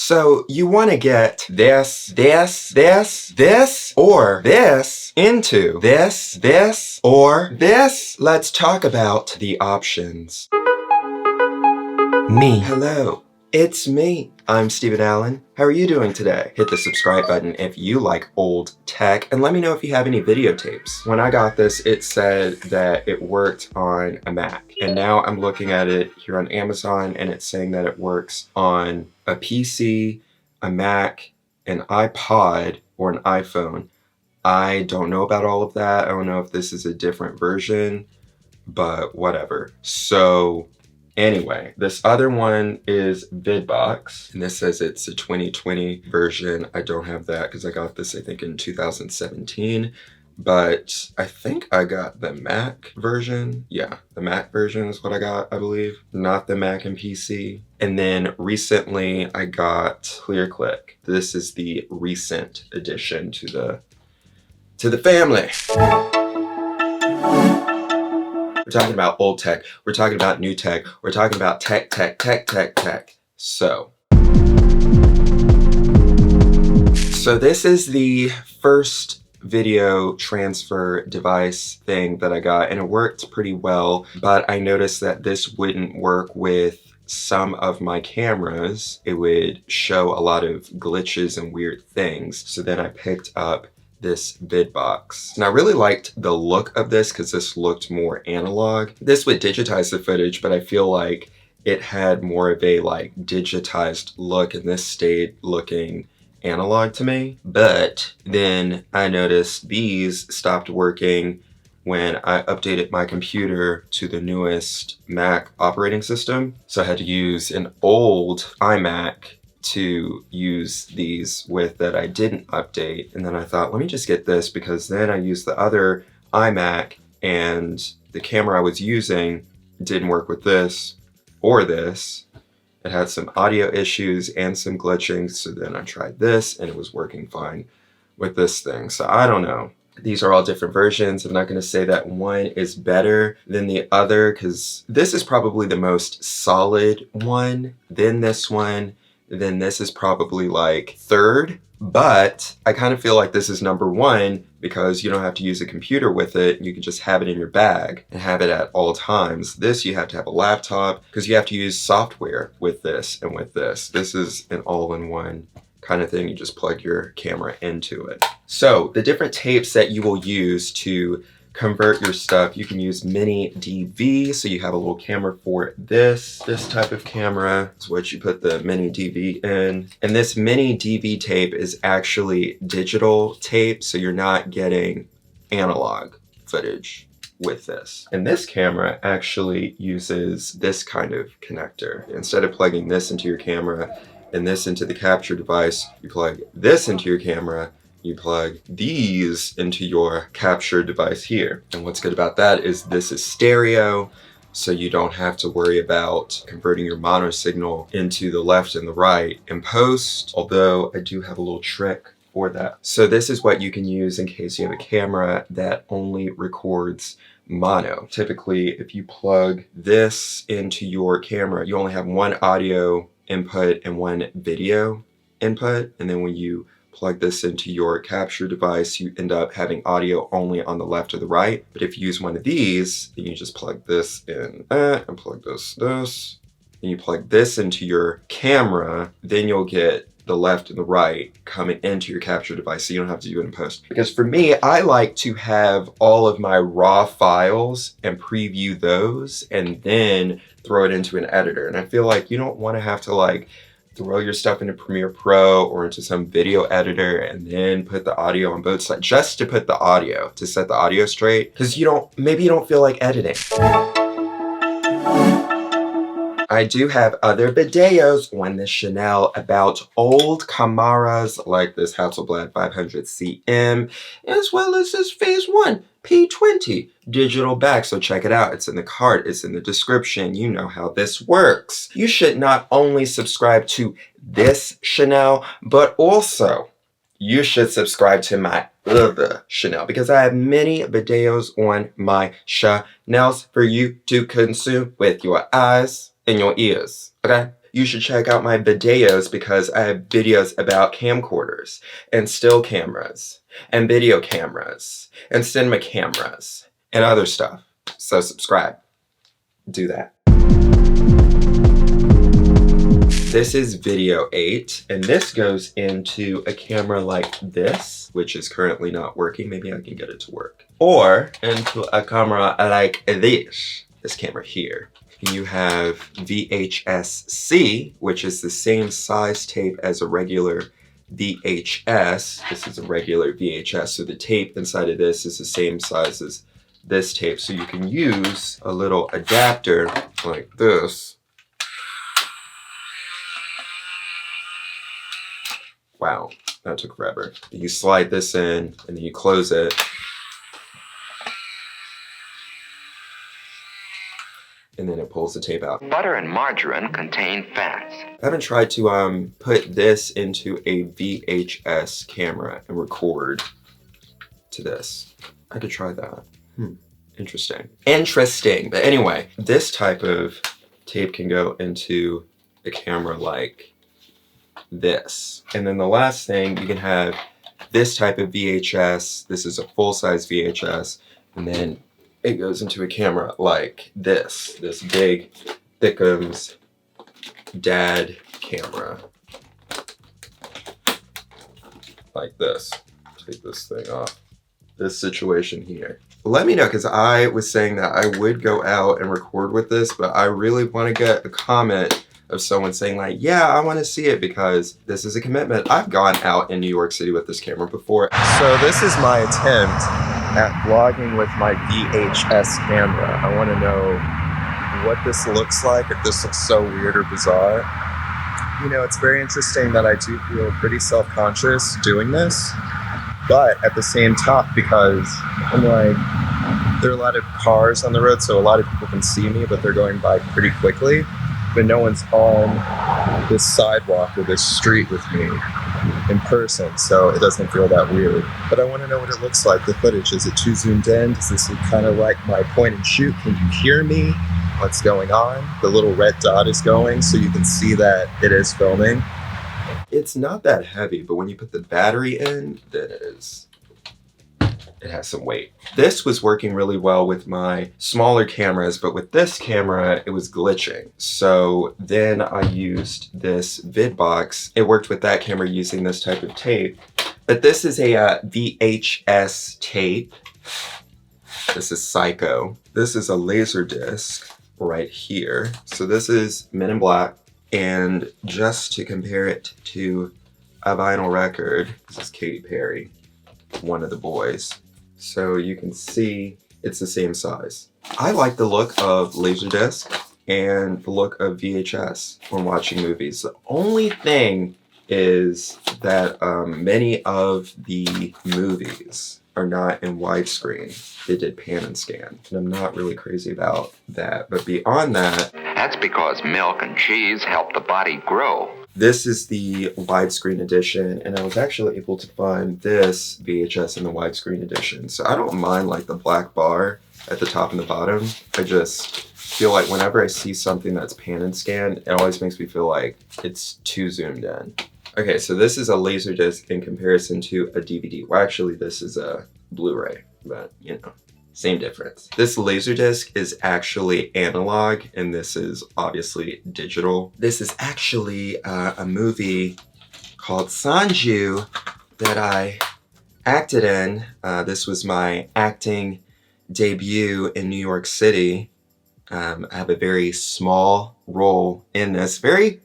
So you want to get this, or this into this, or this. Let's talk about the options. Me. Hello, it's me. I'm Steven Allen. How are you doing today? Hit the subscribe button if you like old tech, and let me know if you have any videotapes. When I got this, it said that it worked on a Mac, and now I'm looking at it here on Amazon, and it's saying that it works on a PC, a Mac, an iPod, or an iPhone. I don't know about all of that. I don't know if this is a different version, but whatever. So anyway, this other one is VIDBOX, and this says it's a 2020 version. I don't have that because I got this, I think, in 2017, but I think I got the Mac version. Yeah, the Mac version is what I got, I believe, not the Mac and PC. And then recently I got ClearClick. This is the recent addition to the family. We're talking about old tech, we're talking about new tech, we're talking about tech. So this is the first video transfer device thing that I got, and it worked pretty well, but I noticed that this wouldn't work with some of my cameras. It would show a lot of glitches and weird things. So then I picked up this VIDBOX. And I really liked the look of this because this looked more analog. This would digitize the footage, but I feel like it had more of a like digitized look, and this stayed looking analog to me. But then I noticed these stopped working when I updated my computer to the newest Mac operating system. So I had to use an old iMac to use these with that I didn't update. And then I thought, let me just get this, because then I used the other iMac and the camera I was using didn't work with this or this. It had some audio issues and some glitching. So then I tried this and it was working fine with this thing. So I don't know. These are all different versions. I'm not going to say that one is better than the other, because this is probably the most solid one, then this one, then this is probably like third. But I kind of feel like this is number one because you don't have to use a computer with it. You can just have it in your bag and have it at all times. This, you have to have a laptop because you have to use software with this and with this. This is an all-in-one kind of thing. You just plug your camera into it. So the different tapes that you will use to convert your stuff, you can use MiniDV. So you have a little camera for this type of camera. It's what you put the MiniDV in. And this MiniDV tape is actually digital tape, so you're not getting analog footage with this. And this camera actually uses this kind of connector. Instead of plugging this into your camera and this into the capture device, you plug this into your camera, you plug these into your capture device here. And what's good about that is this is stereo, so you don't have to worry about converting your mono signal into the left and the right in post, although I do have a little trick for that. So this is what you can use in case you have a camera that only records mono. Typically, if you plug this into your camera, you only have one audio input and one video input, and then when you plug this into your capture device, you end up having audio only on the left or the right. But if you use one of these, then you just plug this in and plug this, and you plug this into your camera, then you'll get the left and the right coming into your capture device, so you don't have to do it in post. Because for me, I like to have all of my raw files and preview those and then throw it into an editor. And I feel like you don't want to have to like throw your stuff into Premiere Pro or into some video editor and then put the audio on both sides just to put the audio, to set the audio straight, because maybe you don't feel like editing. I do have other videos on this channel about old cameras like this Hasselblad 500CM, as well as this Phase 1 P20 digital back, so check it out. It's in the card, it's in the description. You know how this works. You should not only subscribe to this channel, but also you should subscribe to my other channel, because I have many videos on my channels for you to consume with your eyes and your ears, okay? you should check out my videos because I have videos about camcorders and still cameras and video cameras and cinema cameras and other stuff. So subscribe. Do that. This is video 8, and this goes into a camera like this, which is currently not working. Maybe I can get it to work. Or into a camera like this camera here. You have VHS-C, which is the same size tape as a regular VHS. This is a regular VHS, so the tape inside of this is the same size as this tape. So you can use a little adapter like this. Wow, that took forever. You slide this in and then you close it. And then it pulls the tape out. Butter and margarine contain fats. I haven't tried to put this into a VHS camera and record to this. I could try that. Interesting. Interesting. But anyway, this type of tape can go into a camera like this. And then the last thing, you can have this type of VHS. This is a full-size VHS. And then it goes into a camera like this big Thickums dad camera. Like this. Take this thing off. This situation here. Let me know, because I was saying that I would go out and record with this, but I really want to get a comment of someone saying like, yeah, I want to see it, because this is a commitment. I've gone out in New York City with this camera before. So this is my attempt at vlogging with my VHS camera. I want to know what this looks like, if this looks so weird or bizarre. You know, it's very interesting that I do feel pretty self-conscious doing this, but at the same time, because I'm like, there are a lot of cars on the road, so a lot of people can see me, but they're going by pretty quickly. But no one's on this sidewalk or this street with me in person, so it doesn't feel that weird. But I want to know what it looks like, the footage. Is it too zoomed in? Does this look kind of like my point and shoot? Can you hear me? What's going on? The little red dot is going, so you can see that it is filming. It's not that heavy, but when you put the battery in, then it has some weight. This was working really well with my smaller cameras, but with this camera, it was glitching. So then I used this VIDBOX. It worked with that camera using this type of tape. But this is a VHS tape. This is Psycho. This is a laser disc right here. So this is Men in Black. And just to compare it to a vinyl record, this is Katy Perry, one of the boys. So you can see it's the same size. I like the look of Laserdisc and the look of VHS when watching movies. The only thing is that many of the movies are not in widescreen. They did pan and scan. And I'm not really crazy about that. But beyond that, that's because milk and cheese help the body grow. This is the widescreen edition, and I was actually able to find this VHS in the widescreen edition. So I don't mind like the black bar at the top and the bottom. I just feel like whenever I see something that's pan and scan, it always makes me feel like it's too zoomed in. Okay, so this is a Laserdisc in comparison to a DVD. Well, actually, this is a Blu-ray, but you know, same difference. This Laserdisc is actually analog, and this is obviously digital. This is actually a movie called Sanju that I acted in. This was my acting debut in New York City. I have a very small role in this, very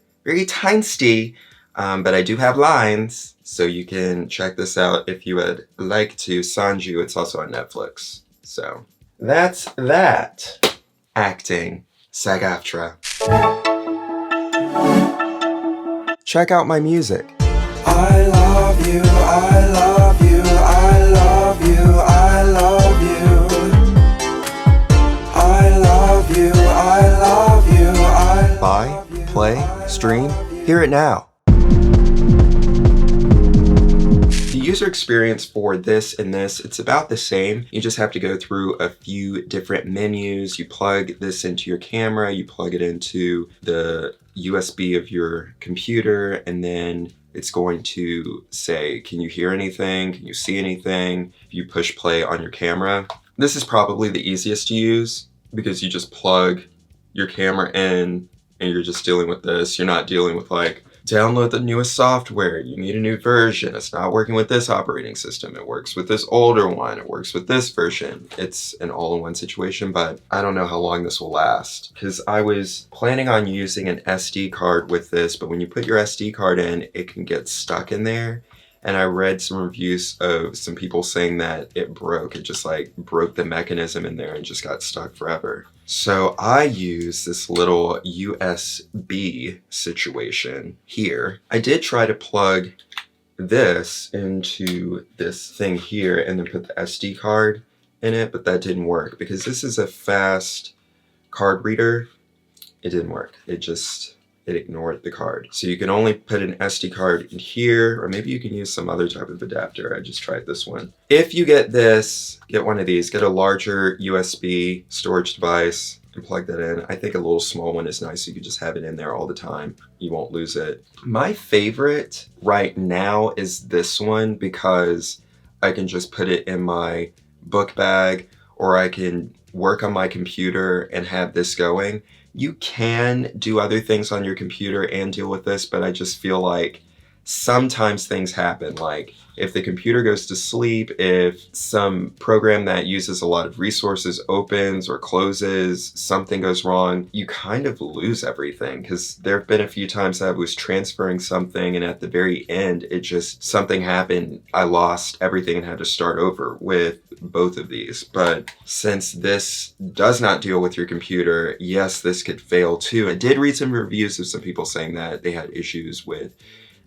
tiny, but I do have lines, so you can check this out if you would like to. Sanju, it's also on Netflix. So that's that. Acting. SAG-AFTRA. Check out my music. I love you, I love you, I love you, I love you. I love you, I love you, I love you. Buy, play, stream, hear it now. The user experience for this and this, it's about the same. You just have to go through a few different menus. You plug this into your camera, you plug it into the USB of your computer, and then it's going to say, can you hear anything? Can you see anything? If you push play on your camera. This is probably the easiest to use because you just plug your camera in and you're just dealing with this. You're not dealing with like, download the newest software, you need a new version, it's not working with this operating system, it works with this older one, it works with this version. It's an all-in-one situation, but I don't know how long this will last because I was planning on using an SD card with this, but when you put your SD card in, it can get stuck in there. And I read some reviews of some people saying that it broke. It just like broke the mechanism in there and just got stuck forever. So I use this little USB situation here. I did try to plug this into this thing here and then put the SD card in it, but that didn't work because this is a fast card reader. It didn't work. It ignored the card. So you can only put an SD card in here, or maybe you can use some other type of adapter. I just tried this one. If you get this, get one of these, get a larger USB storage device and plug that in. I think a little small one is nice. So you can just have it in there all the time. You won't lose it. My favorite right now is this one because I can just put it in my book bag, or I can work on my computer and have this going. You can do other things on your computer and deal with this, but I just feel like sometimes things happen. Like if the computer goes to sleep, if some program that uses a lot of resources opens or closes, something goes wrong, you kind of lose everything. Because there have been a few times that I was transferring something and at the very end, something happened. I lost everything and had to start over with both of these. But since this does not deal with your computer, yes, this could fail too. I did read some reviews of some people saying that they had issues with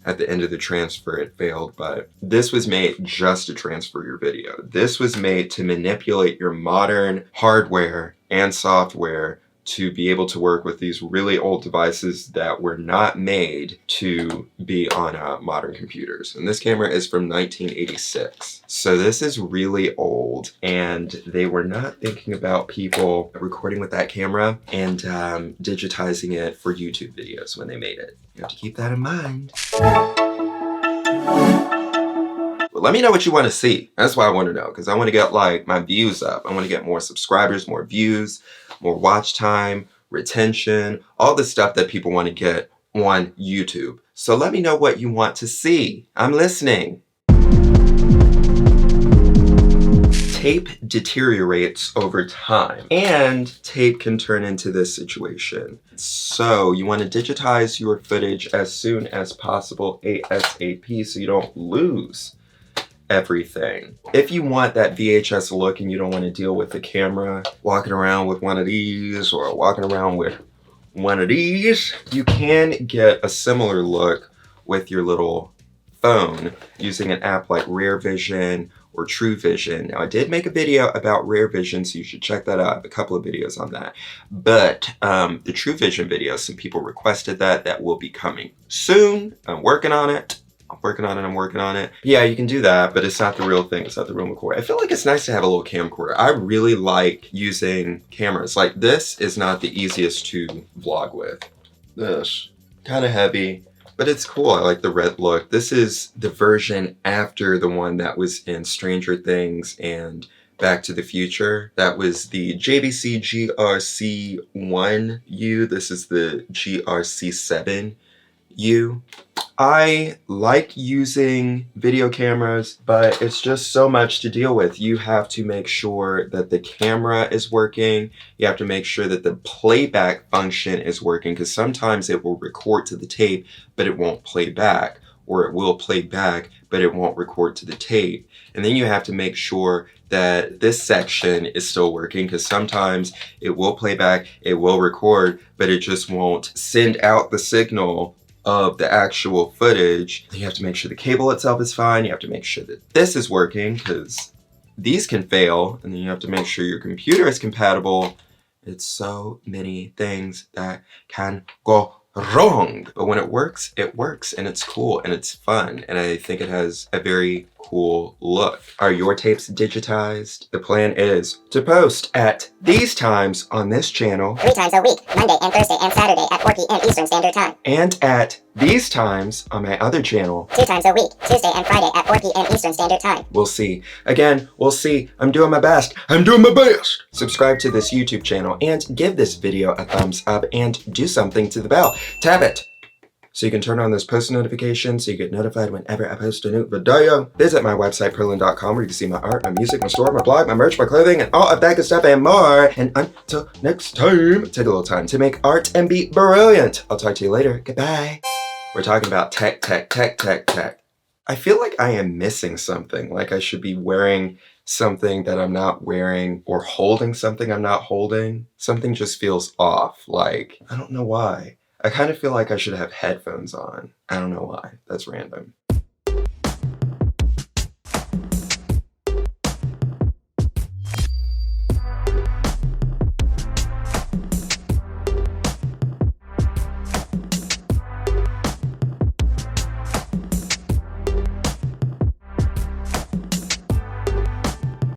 at the end of the transfer it failed, but this was made just to transfer your video. This was made to manipulate your modern hardware and software to be able to work with these really old devices that were not made to be on modern computers. And this camera is from 1986. So this is really old, and they were not thinking about people recording with that camera and digitizing it for YouTube videos when they made it. You have to keep that in mind. But let me know what you want to see. That's what I want to know, because I want to get like my views up. I want to get more subscribers, more views, more watch time, retention, all the stuff that people want to get on YouTube. So let me know what you want to see. I'm listening. Tape deteriorates over time, and tape can turn into this situation. So you want to digitize your footage as soon as possible, ASAP, so you don't lose everything. If you want that VHS look and you don't want to deal with the camera walking around with one of these or walking around with one of these, you can get a similar look with your little phone using an app like Rarevision or True Vision. Now, I did make a video about Rarevision, so you should check that out. I have a couple of videos on that. But the True Vision video, some people requested that will be coming soon. I'm working on it. I'm working on it. Yeah, you can do that, but it's not the real thing. It's not the real recorder. I feel like it's nice to have a little camcorder. I really like using cameras. Like, this is not the easiest to vlog with. This, kind of heavy, but it's cool. I like the red look. This is the version after the one that was in Stranger Things and Back to the Future. That was the JVC GRC1U. This is the GRC7U. I like using video cameras, but it's just so much to deal with. You have to make sure that the camera is working. You have to make sure that the playback function is working, because sometimes it will record to the tape, but it won't play back, or it will play back, but it won't record to the tape. And then you have to make sure that this section is still working, because sometimes it will play back, it will record, but it just won't send out the signal of the actual footage. You have to make sure the cable itself is fine. You have to make sure that this is working, because these can fail. And then you have to make sure your computer is compatible. It's so many things that can go wrong. But when it works, and it's cool and it's fun. And I think it has a very cool look. Are your tapes digitized? The plan is to post at these times on this channel 3 times a week, Monday and Thursday and Saturday at 4 p.m. Eastern Standard Time. and at these times on my other channel 2 times a week, Tuesday and Friday at 4 p.m. Eastern Standard Time. We'll see. Again, we'll see. I'm doing my best. I'm doing my best. Subscribe to this YouTube channel and give this video a thumbs up and do something to the bell. Tap it so you can turn on those post notifications so you get notified whenever I post a new video. Visit my website, PRILLEN.com, where you can see my art, my music, my store, my blog, my merch, my clothing, and all of that good stuff and more. And until next time, take a little time to make art and be brilliant. I'll talk to you later. Goodbye. We're talking about tech. I feel like I am missing something, like I should be wearing something that I'm not wearing or holding something I'm not holding. Something just feels off, like, I don't know why. I kind of feel like I should have headphones on. I don't know why. That's random.